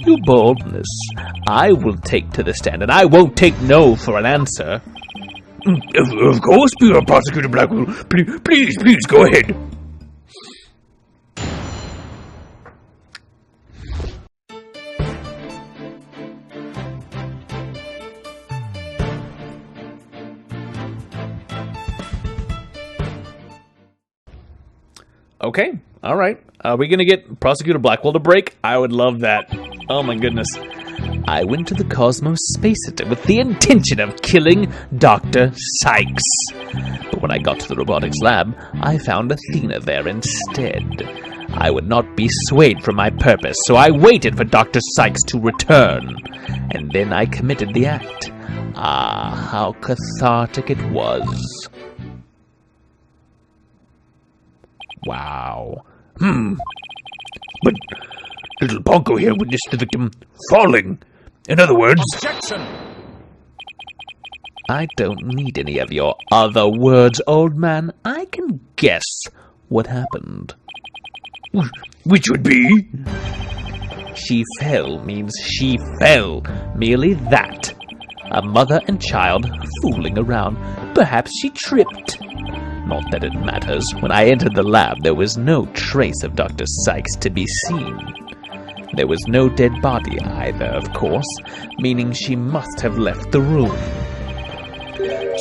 Your boldness, I will take to the stand, and I won't take no for an answer. Of course, Prosecutor Blackquill. Please, go ahead. Okay, alright. Are we gonna get Prosecutor Blackquill to break? I would love that. Oh my goodness. I went to the Cosmos Space Center with the intention of killing Dr. Sykes. But when I got to the robotics lab, I found Athena there instead. I would not be swayed from my purpose, so I waited for Dr. Sykes to return. And then I committed the act. Ah, how cathartic it was. Wow. But little Ponko here witnessed the victim falling. In other words... Objection! I don't need any of your other words, old man. I can guess what happened. Which would be? She fell means she fell. Merely that. A mother and child fooling around. Perhaps she tripped. Not that it matters. When I entered the lab, there was no trace of Dr. Sykes to be seen. There was no dead body either, of course, meaning she must have left the room.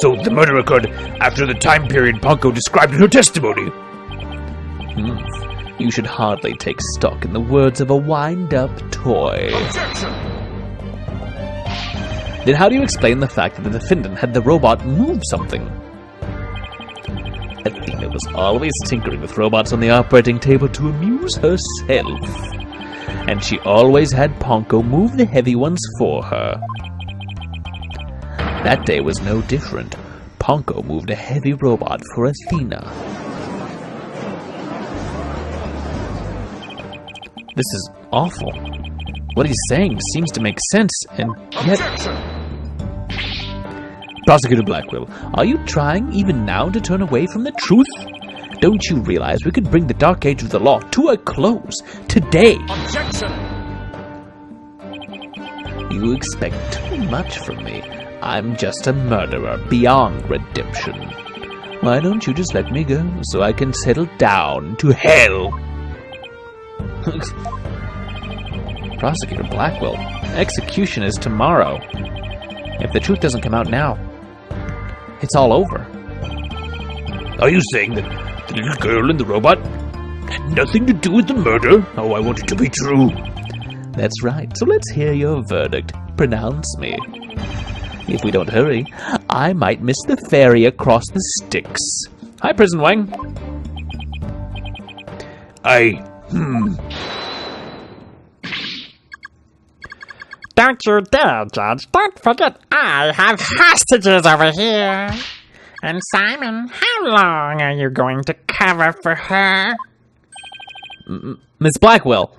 So the murder occurred after the time period Ponko described in her testimony. You should hardly take stock in the words of a wind-up toy. Objection! Then how do you explain the fact that the defendant had the robot move something? Athena was always tinkering with robots on the operating table to amuse herself. And she always had Ponko move the heavy ones for her. That day was no different. Ponko moved a heavy robot for Athena. This is awful. What he's saying seems to make sense, and yet... Prosecutor Blackquill, are you trying even now to turn away from the truth? Don't you realize we could bring the dark age of the law to a close today? Objection! You expect too much from me. I'm just a murderer beyond redemption. Why don't you just let me go so I can settle down to hell? Prosecutor Blackquill, execution is tomorrow. If the truth doesn't come out now, it's all over. Are you saying that the little girl and the robot had nothing to do with the murder? Oh, I want it to be true. That's right. So let's hear your verdict. Pronounce me. If we don't hurry, I might miss the ferry across the Styx. Hi, Prison Wang. Don't you dare, Judge. Don't forget I have hostages over here. And Simon, how long are you going to cover for her? Miss Blackwell.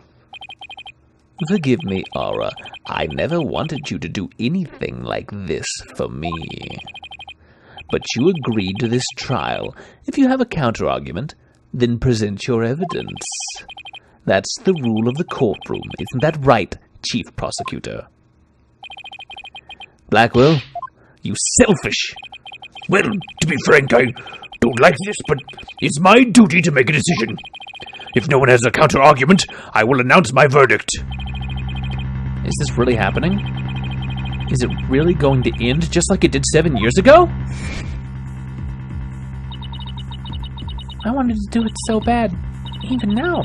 Forgive me, Aura. I never wanted you to do anything like this for me. But you agreed to this trial. If you have a counter-argument, then present your evidence. That's the rule of the courtroom. Isn't that right, Chief Prosecutor? Blackwell, you selfish! Well, to be frank, I don't like this, but it's my duty to make a decision. If no one has a counter-argument, I will announce my verdict. Is this really happening? Is it really going to end just like it did 7 years ago? I wanted to do it so bad. Even now,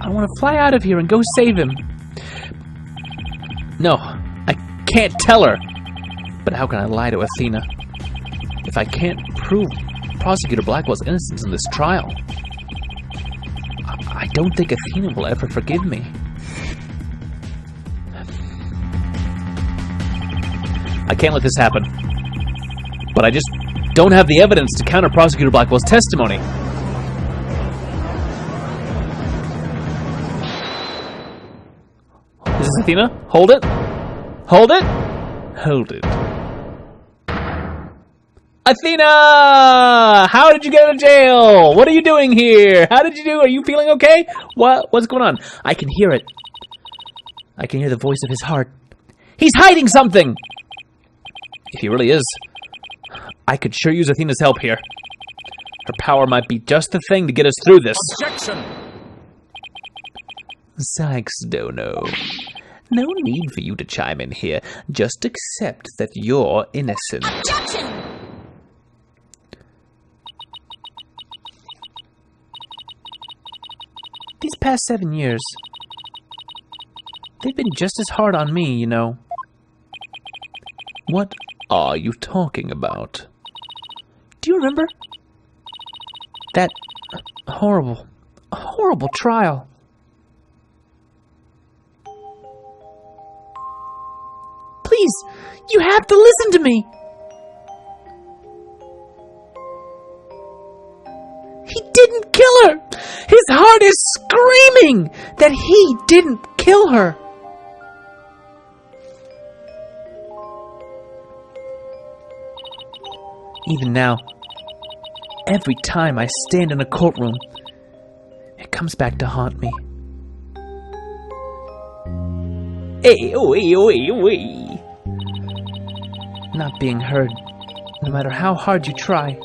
I want to fly out of here and go save him. No, I can't tell her. But how can I lie to Athena? If I can't prove Prosecutor Blackwell's innocence in this trial, I don't think Athena will ever forgive me. I can't let this happen. But I just don't have the evidence to counter Prosecutor Blackwell's testimony. Is this Athena? Hold it. Hold it. Hold it. Athena! How did you get out of jail? What are you doing here? How did you do? Are you feeling okay? What's going on? I can hear it. I can hear the voice of his heart. He's hiding something! If he really is, I could sure use Athena's help here. Her power might be just the thing to get us through this. Objection! Sykes, Dono. No need for you to chime in here. Just accept that you're innocent. Objection! These past 7 years, they've been just as hard on me, you know. What are you talking about? Do you remember? That horrible trial. Please, you have to listen to me. He didn't kill her. His heart is screaming that he didn't kill her. Even now, every time I stand in a courtroom, it comes back to haunt me. Hey, oi. Not being heard, no matter how hard you try.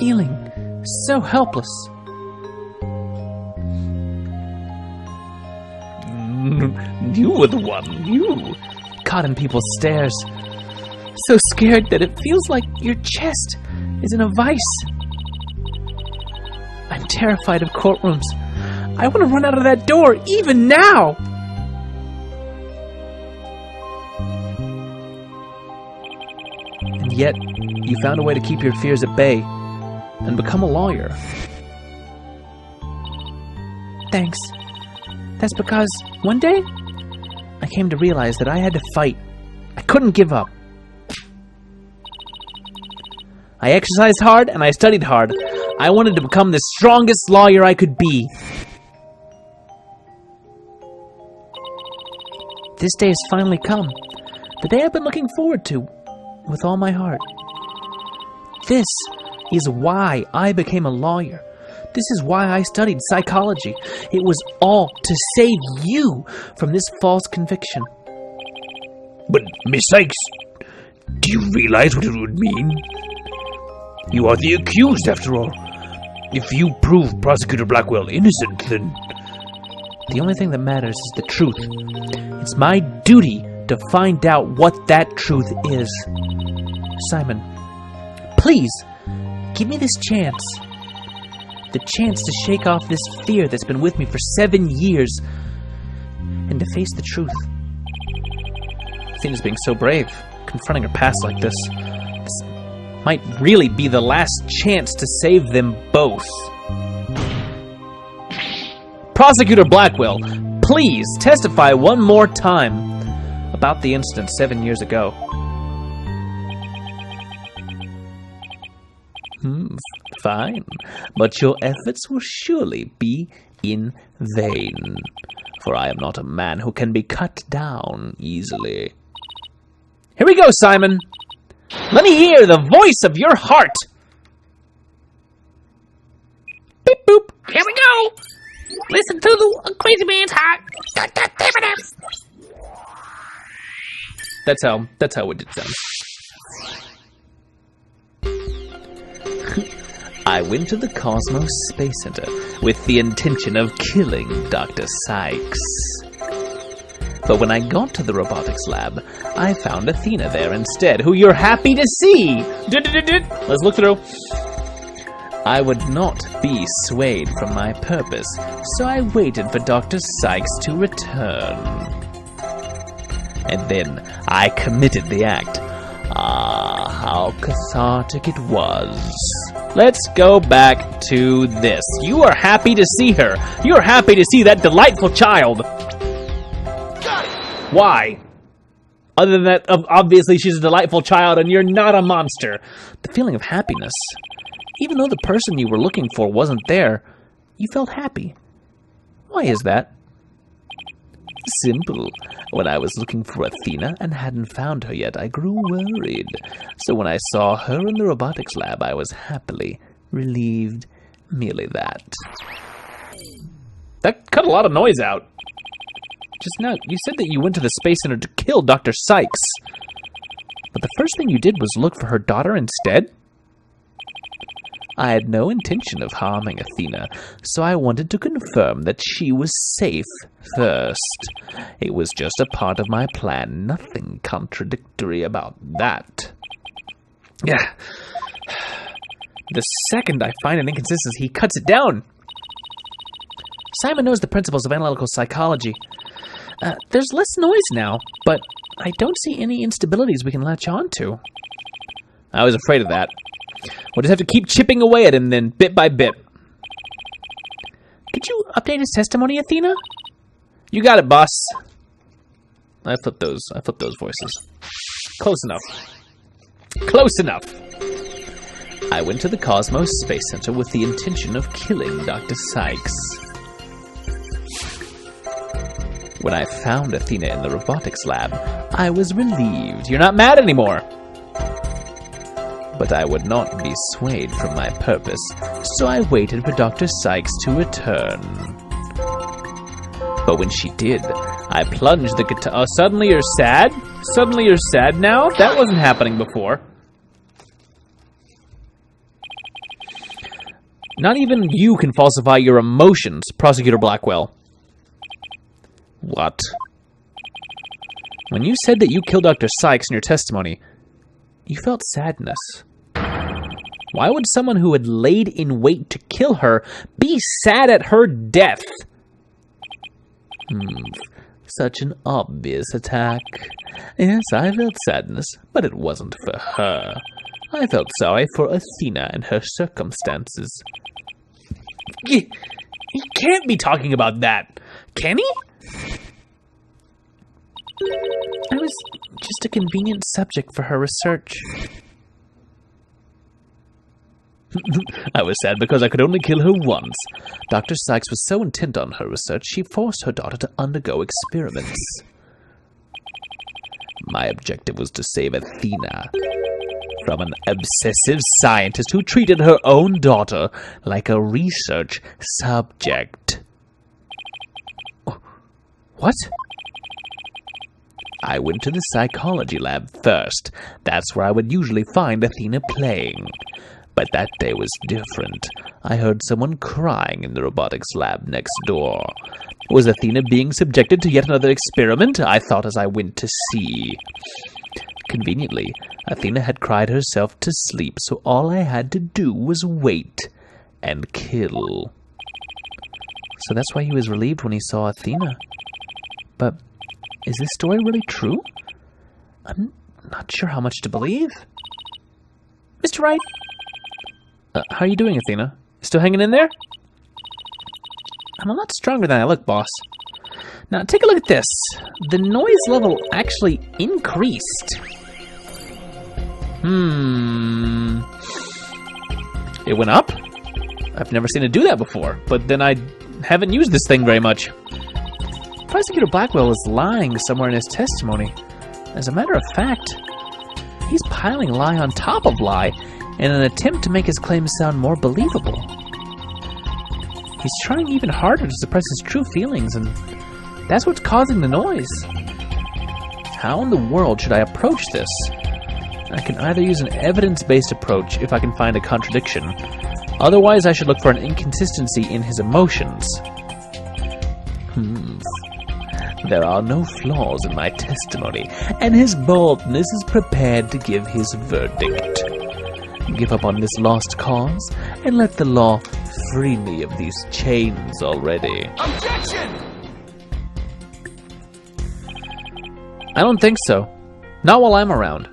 Feeling so helpless. You were the one. You. Caught in people's stares. So scared that it feels like your chest is in a vice. I'm terrified of courtrooms. I want to run out of that door, even now! And yet, you found a way to keep your fears at bay and become a lawyer. Thanks. That's because one day, I came to realize that I had to fight. I couldn't give up. I exercised hard and I studied hard. I wanted to become the strongest lawyer I could be. This day has finally come. The day I've been looking forward to with all my heart. This is why I became a lawyer. This is why I studied psychology. It was all to save you from this false conviction. But, Miss Sykes, do you realize what it would mean? You are the accused, after all. If you prove Prosecutor Blackquill innocent, then... The only thing that matters is the truth. It's my duty to find out what that truth is. Simon, please, give me this chance. The chance to shake off this fear that's been with me for 7 years and to face the truth. Athena's being so brave, confronting her past like this. This might really be the last chance to save them both. Prosecutor Blackquill, please testify one more time about the incident 7 years ago. Fine, but your efforts will surely be in vain, for I am not a man who can be cut down easily. Here we go, Simon. Let me hear the voice of your heart. Beep boop. Here we go. Listen to the crazy man's heart. That's how it did sound. I went to the Cosmos Space Center with the intention of killing Dr. Sykes. But when I got to the robotics lab, I found Athena there instead, who you're happy to see. Let's look through. I would not be swayed from my purpose, so I waited for Dr. Sykes to return. And then I committed the act. Ah, how cathartic it was. Let's go back to this. You are happy to see her. You are happy to see that delightful child. Why? Other than that, obviously she's a delightful child and you're not a monster. The feeling of happiness. Even though the person you were looking for wasn't there, you felt happy. Why is that? Simple. When I was looking for Athena and hadn't found her yet, I grew worried. So when I saw her in the robotics lab, I was happily relieved. Merely that. That cut a lot of noise out. just now, you said that you went to the Space Center to kill Dr. Sykes. But the first thing you did was look for her daughter instead? I had no intention of harming Athena, so I wanted to confirm that she was safe first. It was just a part of my plan, nothing contradictory about that. Yeah. The second I find an inconsistency, he cuts it down. Simon knows the principles of analytical psychology. There's less noise now, but I don't see any instabilities we can latch on to. I was afraid of that. We'll just have to keep chipping away at him then, bit by bit. Could you update his testimony, Athena? You got it, boss. I flipped those voices. Close enough. Close enough. I went to the Cosmos Space Center with the intention of killing Dr. Sykes. When I found Athena in the robotics lab, I was relieved. You're not mad anymore. But I would not be swayed from my purpose, so I waited for Dr. Sykes to return. But when she did, I plunged the guitar. Oh, suddenly you're sad? Suddenly you're sad now? That wasn't happening before. Not even you can falsify your emotions, Prosecutor Blackquill. What? When you said that you killed Dr. Sykes in your testimony, you felt sadness. Why would someone who had laid in wait to kill her be sad at her death? Such an obvious attack. Yes, I felt sadness, but it wasn't for her. I felt sorry for Athena and her circumstances. He can't be talking about that, can he? I was just a convenient subject for her research. I was sad because I could only kill her once. Dr. Sykes was so intent on her research, she forced her daughter to undergo experiments. My objective was to save Athena from an obsessive scientist who treated her own daughter like a research subject. What? I went to the psychology lab first. That's where I would usually find Athena playing. But that day was different. I heard someone crying in the robotics lab next door. Was Athena being subjected to yet another experiment? I thought as I went to see. Conveniently, Athena had cried herself to sleep, so all I had to do was wait and kill. So that's why he was relieved when he saw Athena. But is this story really true? I'm not sure how much to believe. Mr. Wright? How are you doing, Athena? Still hanging in there? I'm a lot stronger than I look, boss. Now, take a look at this. The noise level actually increased. It went up? I've never seen it do that before, but then I haven't used this thing very much. Prosecutor Blackquill is lying somewhere in his testimony. As a matter of fact, he's piling lie on top of lie in an attempt to make his claims sound more believable. He's trying even harder to suppress his true feelings, and that's what's causing the noise. How in the world should I approach this? I can either use an evidence-based approach if I can find a contradiction. Otherwise, I should look for an inconsistency in his emotions. There are no flaws in my testimony, and his baldness is prepared to give his verdict. Give up on this lost cause, and let the law free me of these chains already. Objection! I don't think so. Not while I'm around.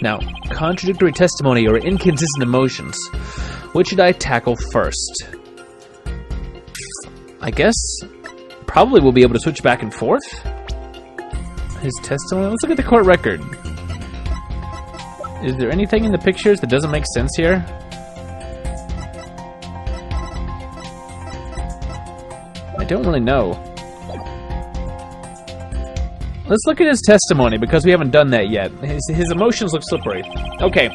Now, contradictory testimony or inconsistent emotions. Which should I tackle first? I guess probably we'll be able to switch back and forth. His testimony. Let's look at the court record. Is there anything in the pictures that doesn't make sense here? I don't really know. Let's look at his testimony because we haven't done that yet. His emotions look slippery. Okay,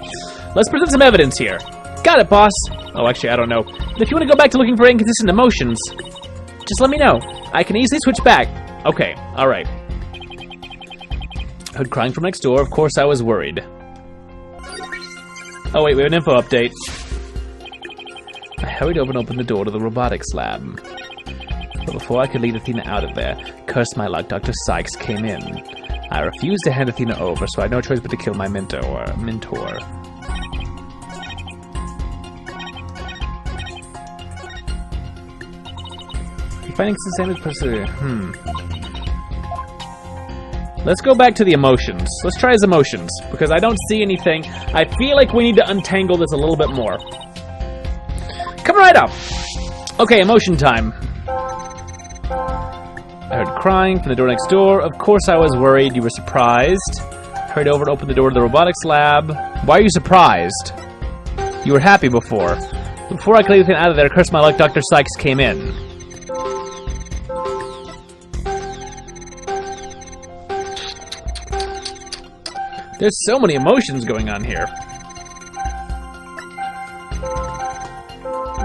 let's present some evidence here. Got it, boss. Oh, actually, I don't know. But if you want to go back to looking for inconsistent emotions, just let me know. I can easily switch back. Okay, alright. Heard crying from next door. Of course I was worried. Oh wait, we have an info update. I hurried over and opened the door to the robotics lab. But before I could lead Athena out of there, curse my luck, Dr. Sykes came in. I refused to hand Athena over, so I had no choice but to kill my mentor. Finding the same as person. Let's go back to the emotions. Let's try his emotions, because I don't see anything. I feel like we need to untangle this a little bit more. Come right up. Okay, emotion time. I heard crying from the door next door. Of course I was worried. You were surprised. Hurried over and opened the door to the robotics lab. Why are you surprised? You were happy before. Before I could leave anything out of there, curse my luck, Dr. Sykes came in. There's so many emotions going on here.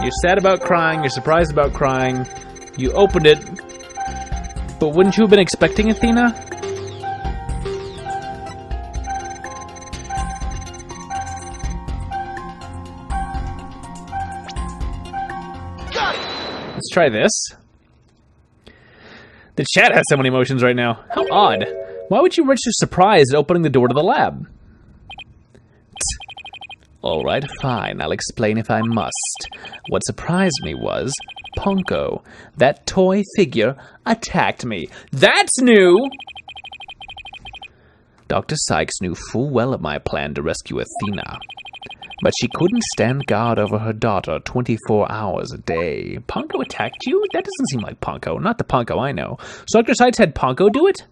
You're sad about crying, you're surprised about crying, you opened it, but wouldn't you have been expecting Athena? Let's try this. The chat has so many emotions right now. How odd. Why would you register surprise at opening the door to the lab? Alright, fine. I'll explain if I must. What surprised me was Ponko. That toy figure attacked me. That's new! Dr. Sykes knew full well of my plan to rescue Athena. But she couldn't stand guard over her daughter 24 hours a day. Ponko attacked you? That doesn't seem like Ponko. Not the Ponko I know. So Dr. Sykes had Ponko do it?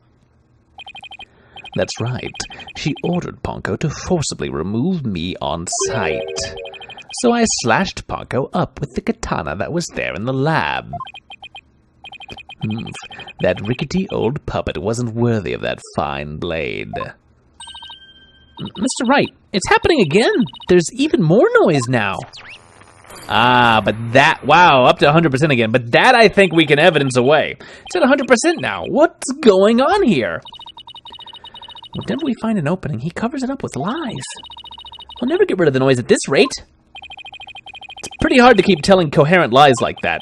That's right. She ordered Ponko to forcibly remove me on sight. So I slashed Ponko up with the katana that was there in the lab. That rickety old puppet wasn't worthy of that fine blade. Mr. Wright, it's happening again. There's even more noise now. Ah, but that, wow, up to 100% again. But that I think we can evidence away. It's at 100% now. What's going on here? Whenever we find an opening, he covers it up with lies. We'll never get rid of the noise at this rate. It's pretty hard to keep telling coherent lies like that.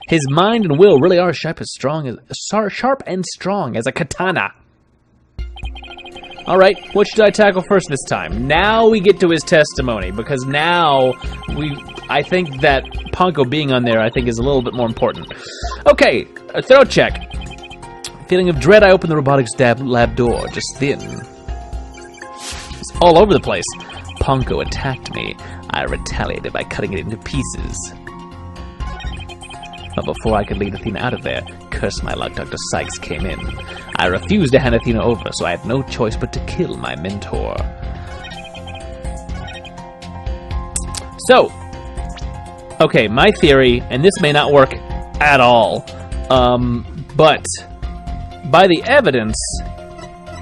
His mind and will really are sharp and strong as a katana. All right, what should I tackle first this time? Now we get to his testimony, because now I think that Ponko being on there, I think, is a little bit more important. Okay, a thorough check. Feeling of dread, I opened the robotics lab door just then. It's all over the place. Ponko attacked me. I retaliated by cutting it into pieces. But before I could lead Athena out of there, curse my luck, Dr. Sykes came in. I refused to hand Athena over, so I had no choice but to kill my mentor. So, okay, my theory, and this may not work at all, but by the evidence,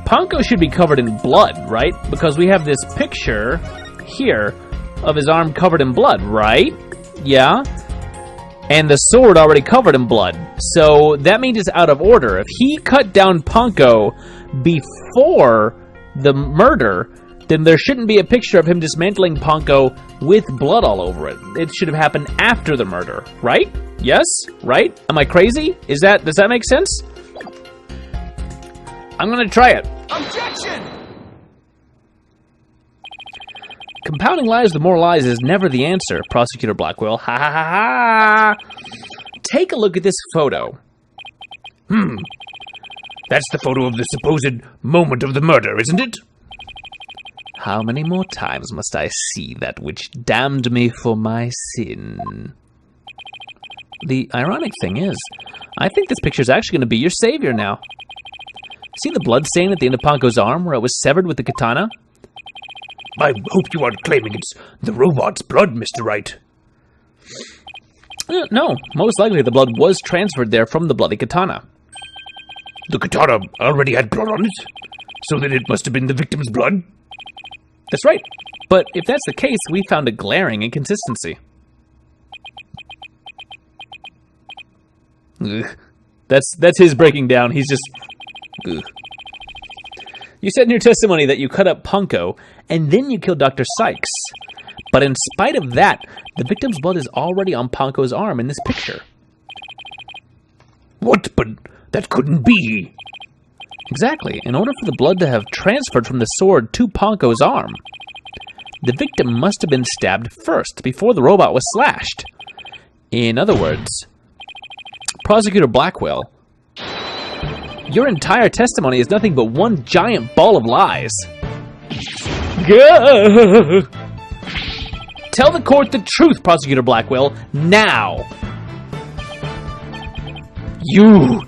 Ponko should be covered in blood, right? Because we have this picture here of his arm covered in blood, right? Yeah? And the sword already covered in blood. So that means it's out of order. If he cut down Ponko before the murder, then there shouldn't be a picture of him dismantling Ponko with blood all over it. It should have happened after the murder, right? Yes? Right? Am I crazy? Does that make sense? I'm gonna try it. Objection! Compounding lies with more lies is never the answer, Prosecutor Blackquill. Ha ha ha ha! Take a look at this photo. That's the photo of the supposed moment of the murder, isn't it? How many more times must I see that which damned me for my sin? The ironic thing is, I think this picture's actually going to be your savior now. See the blood stain at the end of Ponko's arm where it was severed with the katana? I hope you aren't claiming it's the robot's blood, Mr. Wright. No, most likely the blood was transferred there from the bloody katana. The katana already had blood on it, so then it must have been the victim's blood? That's right. But if that's the case, we found a glaring inconsistency. Ugh. That's his breaking down. He's just... Ugh. You said in your testimony that you cut up Punko, and then you killed Dr. Sykes. But in spite of that, the victim's blood is already on Punko's arm in this picture. What? But that couldn't be. Exactly. In order for the blood to have transferred from the sword to Punko's arm, the victim must have been stabbed first, before the robot was slashed. In other words, Prosecutor Blackquill, your entire testimony is nothing but one giant ball of lies. Gah! Tell the court the truth, Prosecutor Blackquill, now. You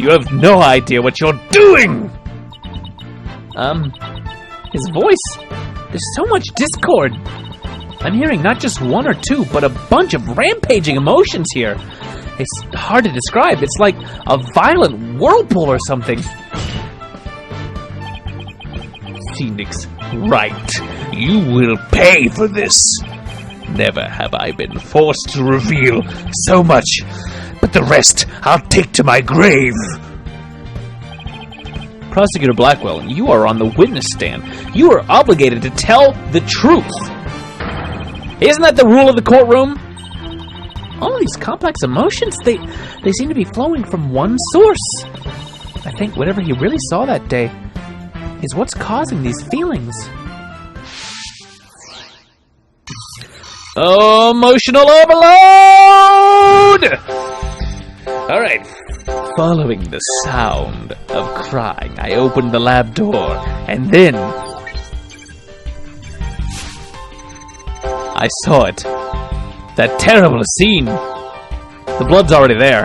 have no idea what you're doing! His voice? There's so much discord. I'm hearing not just one or two, but a bunch of rampaging emotions here. It's hard to describe. It's like a violent whirlpool or something. Phoenix, right. You will pay for this. Never have I been forced to reveal so much, but the rest I'll take to my grave. Prosecutor Blackquill, you are on the witness stand. You are obligated to tell the truth. Isn't that the rule of the courtroom? All these complex emotions, they seem to be flowing from one source. I think whatever he really saw that day is what's causing these feelings. Oh, emotional overload! All right. Following the sound of crying, I opened the lab door, and then I saw it. That terrible scene. The blood's already there.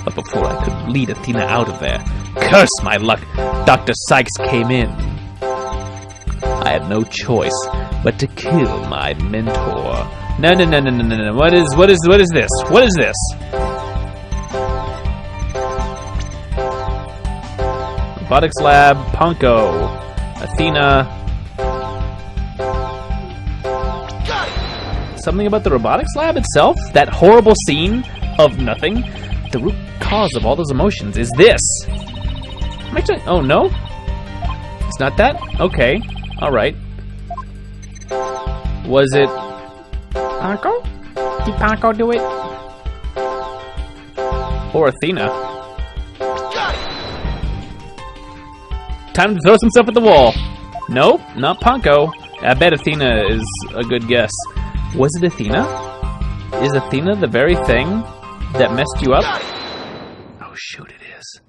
But before I could lead Athena out of there, curse my luck, Dr. Sykes came in. I had no choice but to kill my mentor. No. What is this? What is this? Robotics Lab, Punko, Athena. Something about the robotics lab itself? That horrible scene of nothing? The root cause of all those emotions is this. Oh, no? It's not that? Okay. Alright. Was it... Punko? Did Punko do it? Or Athena? Time to throw some stuff at the wall. Nope, not Punko. I bet Athena is a good guess. Was it Athena? Is Athena the very thing that messed you up? Oh shoot, it is.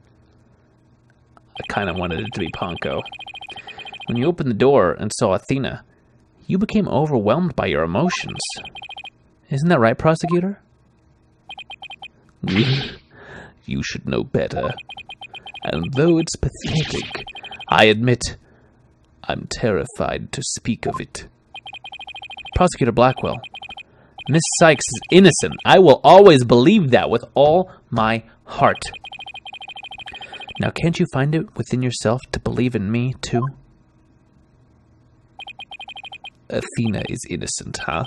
I kind of wanted it to be Punko. When you opened the door and saw Athena, you became overwhelmed by your emotions. Isn't that right, Prosecutor? You should know better. And though it's pathetic, I admit I'm terrified to speak of it. Prosecutor Blackquill, Miss Sykes is innocent. I will always believe that with all my heart. Now, can't you find it within yourself to believe in me, too? Athena is innocent, huh?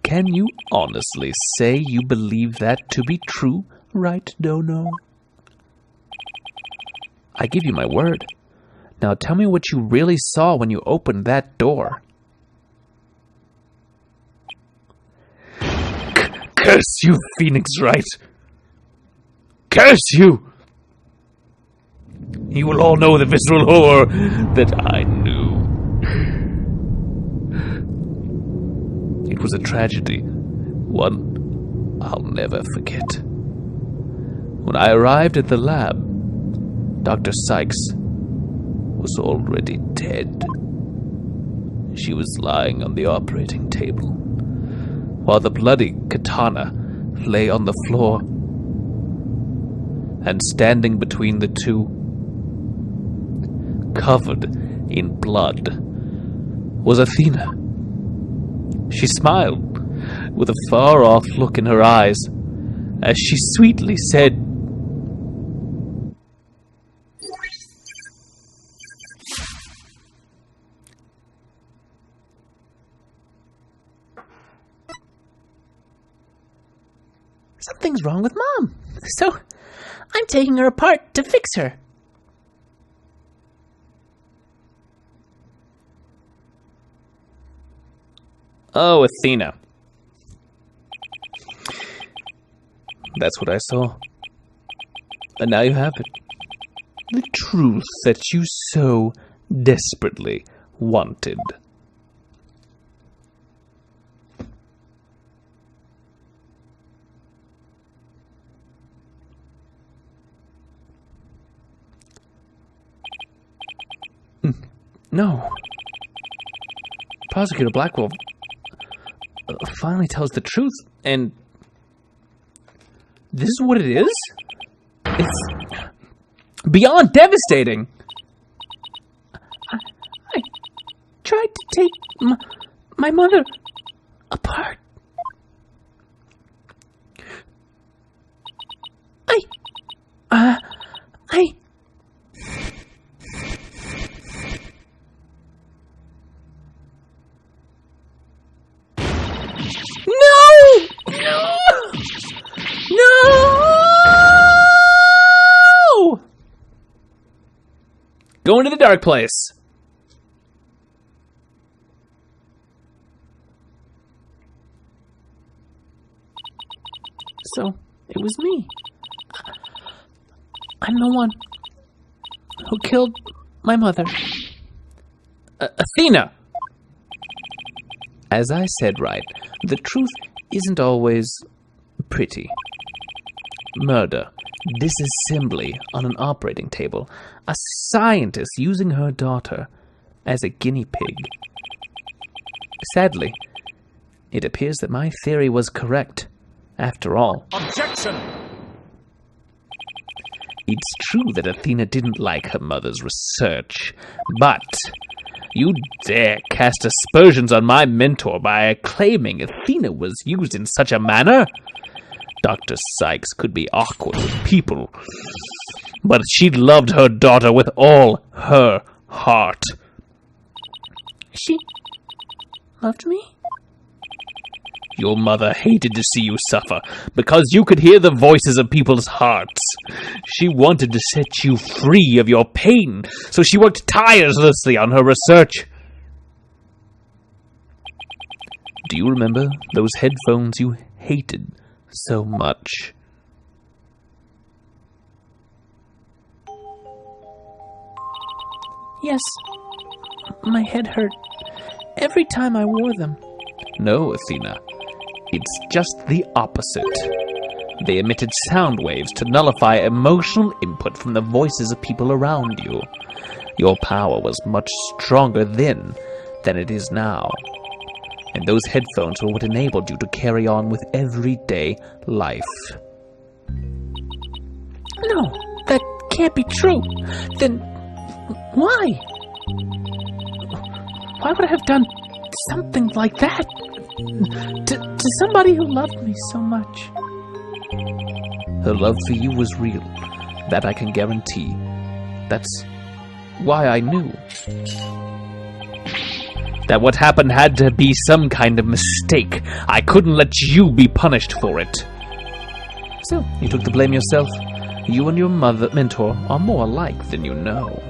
Can you honestly say you believe that to be true, right, Dono? I give you my word. Now tell me what you really saw when you opened that door. Curse you, Phoenix Wright! Curse you! You will all know the visceral horror that I knew. It was a tragedy, one I'll never forget. When I arrived at the lab, Dr. Sykes was already dead. She was lying on the operating table, while the bloody katana lay on the floor. And standing between the two, covered in blood, was Athena. She smiled with a far-off look in her eyes as she sweetly said, Something's wrong with Mom. So, I'm taking her apart to fix her. Oh, Athena. That's what I saw. And now you have it. The truth that you so desperately wanted. No. Prosecutor Blackquill finally tells the truth, and this is what it is? It's beyond devastating. I tried to take my mother apart. Go into the dark place. So, it was me. I'm the one who killed my mother. Athena! As I said right, the truth isn't always pretty. Murder, disassembly on an operating table, a scientist using her daughter as a guinea pig. Sadly, it appears that my theory was correct, after all. Objection! It's true that Athena didn't like her mother's research, but you dare cast aspersions on my mentor by claiming Athena was used in such a manner? Dr. Sykes could be awkward with people, but she loved her daughter with all her heart. She loved me? Your mother hated to see you suffer, because you could hear the voices of people's hearts. She wanted to set you free of your pain, so she worked tirelessly on her research. Do you remember those headphones you hated so much? Yes, my head hurt every time I wore them. No, Athena, it's just the opposite. They emitted sound waves to nullify emotional input from the voices of people around you. Your power was much stronger then than it is now. And those headphones were what enabled you to carry on with everyday life. No, that can't be true. Then why? Why would I have done something like that to somebody who loved me so much? Her love for you was real. That I can guarantee. That's why I knew that what happened had to be some kind of mistake. I couldn't let you be punished for it. So, you took the blame yourself. You and your mentor are more alike than you know.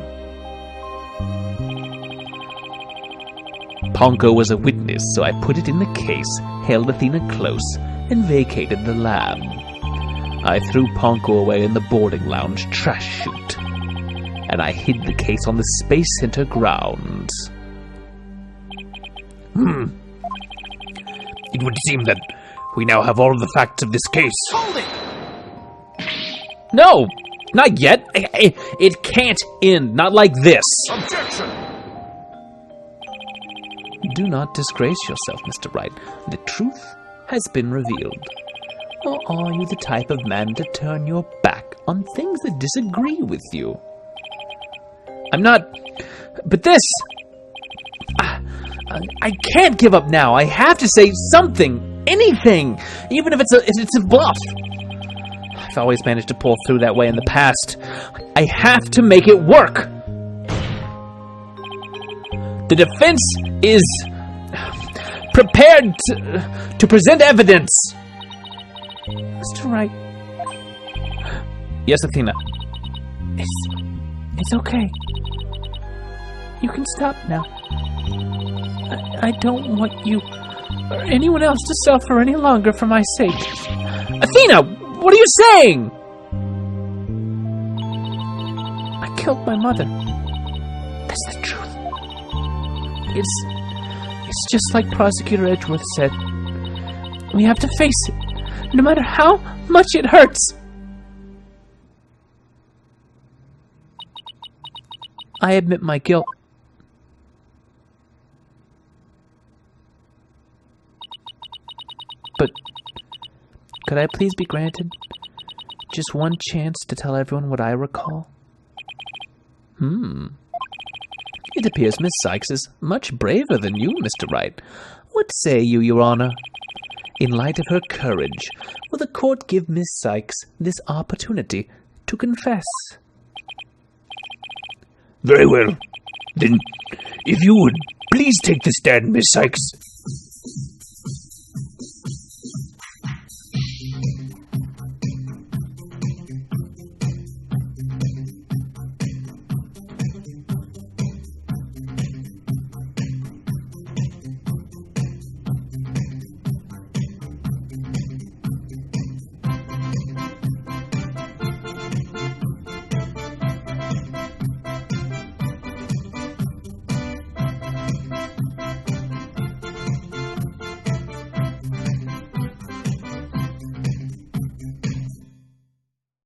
Ponko was a witness, so I put it in the case, held Athena close, and vacated the lab. I threw Ponko away in the boarding lounge trash chute, and I hid the case on the Space Center grounds. It would seem that we now have all the facts of this case. Hold it! No! Not yet! It can't end, not like this! Objection! Do not disgrace yourself, Mr. Wright. The truth has been revealed. Or are you the type of man to turn your back on things that disagree with you? I'm not... But this... I can't give up now. I have to say something, anything, even if it's a bluff. I've always managed to pull through that way in the past. I have to make it work. The defense is prepared to present evidence. Mr. Wright, Yes, Athena. It's okay. You can stop now. I don't want you or anyone else to suffer any longer for my sake. Athena, what are you saying? I killed my mother. That's the truth. It's just like Prosecutor Edgeworth said. We have to face it, no matter how much it hurts. I admit my guilt. But could I please be granted just one chance to tell everyone what I recall? It appears Miss Sykes is much braver than you, Mr. Wright. What say you, Your Honor? In light of her courage, will the court give Miss Sykes this opportunity to confess? Very well. Then, if you would, please take the stand, Miss Sykes.